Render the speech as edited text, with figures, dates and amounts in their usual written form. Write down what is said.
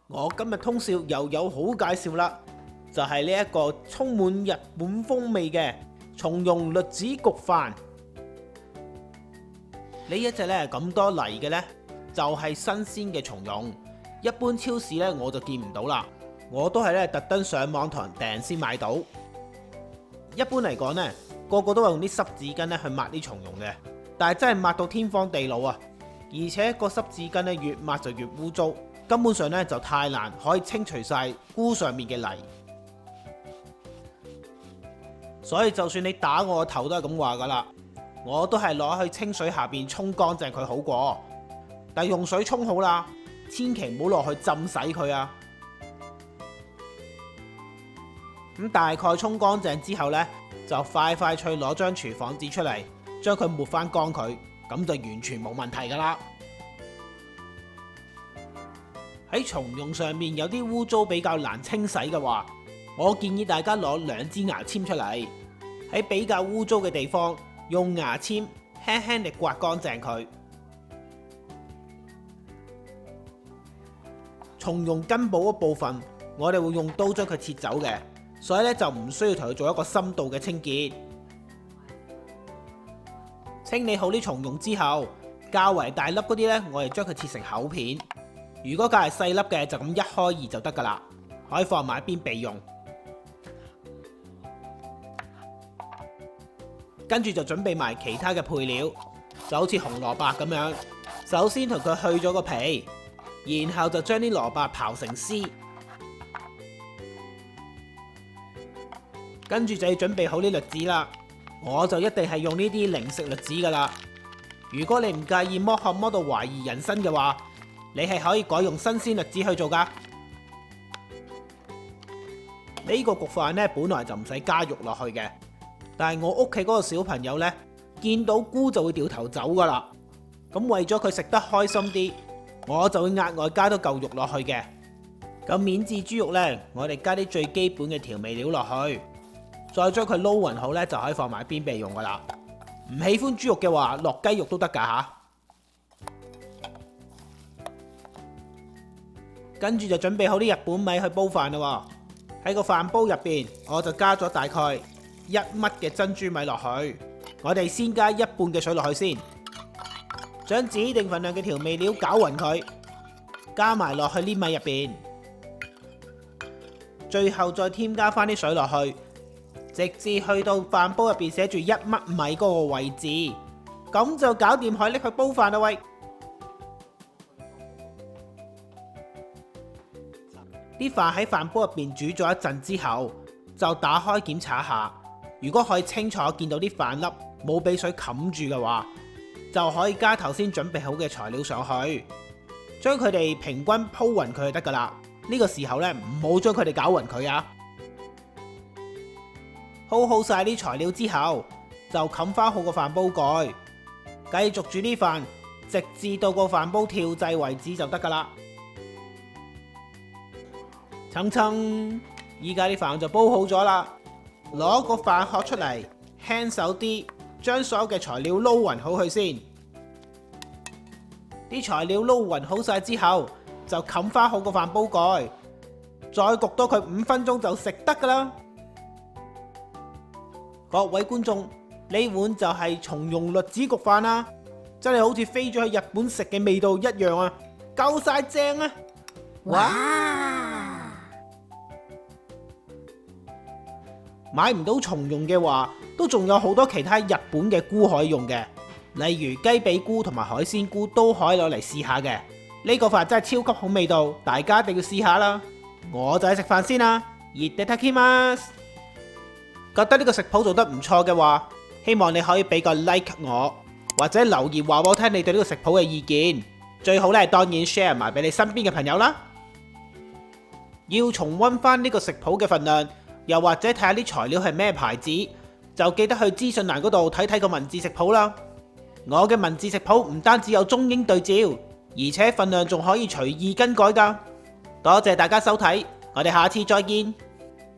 我今日通宵又有好介紹啦，就係呢一個充滿日本風味嘅松茸栗子焗飯。呢一隻呢咁多泥嘅呢，就係新鮮嘅松茸，一般超市呢我就見唔到啦，我都係呢特登上網同人訂先買到。一般嚟講呢，個個都係用啲濕紙巾呢去抹啲松茸嘅，但係真係抹到天荒地老啊！而且個濕紙巾呢越抹就越污糟，根本上呢就太難可以清除晒菇上面嘅泥。所以就算你打我個頭都係咁話噶啦，我都係攞去清水下邊沖乾淨佢好過。但係用水沖好啦，千祈唔好落去浸洗佢啊！咁大概沖乾淨之後呢，就快脆攞張廚房紙出嚟，將佢抹翻乾佢，咁就完全冇問題噶啦。喺松茸上面有啲污糟比較難清洗嘅話，我建議大家攞2支牙籤出嚟，喺比較污糟嘅地方用牙籤輕輕地刮乾淨佢。松茸根部嗰部分，我哋會用刀將佢切走嘅，所以咧就唔需要同佢做一個深度嘅清潔。清理好啲松茸之後，較為大粒嗰啲呢，我哋將佢切成厚片；如果較為細粒嘅，就咁一開二就得噶啦，可以放埋一邊備用。跟住就準備埋其他嘅配料，就好似紅蘿蔔咁樣。首先同佢去咗個皮，然後就將啲蘿蔔刨成絲，跟住就要準備好啲栗子啦。我就一定係用呢啲零食栗子噶啦。如果你唔介意剝殼剝到懷疑人生嘅話，你係可以改用新鮮栗子去做噶。呢個焗飯呢，本來就唔使加肉落去嘅，但係我屋企嗰個小朋友呢，見到菇就會掉頭走噶啦。咁為咗佢食得開心啲，我就會額外加多嚿肉落去嘅。咁免治豬肉呢，我哋加啲最基本嘅調味料落去，再將佢撈勻好呢，就可以放埋一邊備用噶啦。唔喜歡豬肉嘅話，落雞肉都得噶吓。跟住就準備好啲日本米去煲飯啦。喺個飯煲入邊，我就加咗大概1粒嘅珍珠米落去。我哋先加1半嘅水落去先，將指定份量嘅調味料攪勻佢，加埋落去呢米入邊，最後再添加翻啲水落去，直至去到飯煲入邊寫住1粒米嗰個位置，咁就搞掂，可以拎去煲飯啦喂。啲飯喺飯煲入邊煮咗一陣之後，就打開檢查下，如果可以清楚見到啲飯粒冇俾水冚住嘅話，就可以加頭先準備好嘅材料上去，將佢哋平均鋪勻佢就得噶啦。呢個時候呢，唔好將佢哋攪勻佢啊。鋪好晒啲材料之後，就冚翻好個飯煲蓋，繼續煮啲飯，直至到個飯煲跳掣為止就得噶啦。蹭蹭，依家啲飯就煲好咗啦。攞個飯殼出嚟，輕手啲，將所有嘅材料撈勻好佢先。啲材料撈勻好晒之後，就冚翻好個飯煲蓋，再焗多佢5分鐘就食得噶啦。各位觀眾，呢碗就係松茸栗子焗飯啦，真係好似飛咗去日本食嘅味道一樣啊，夠晒正啊！哇！買唔到松茸嘅話，都仲有好多其他日本嘅菇可以用嘅，例如雞髀菇同埋海鮮菇都可以攞嚟試下嘅。呢個飯真係超級好味道，大家一定要試下啦。我就去食飯先啦，いただきます。覺得呢個食譜做得唔錯嘅話，希望你可以俾個 like 我，或者留言話我聽你對呢個食譜嘅意見。最好咧，當然 share 埋俾你身邊嘅朋友啦。要重溫翻呢個食譜嘅份量，又或者睇下啲材料係咩牌子，就記得去資訊欄嗰度睇睇個文字食譜啦。我嘅文字食譜唔單止有中英對照，而且份量仲可以隨意更改噶。多謝大家收睇，我哋下次再見。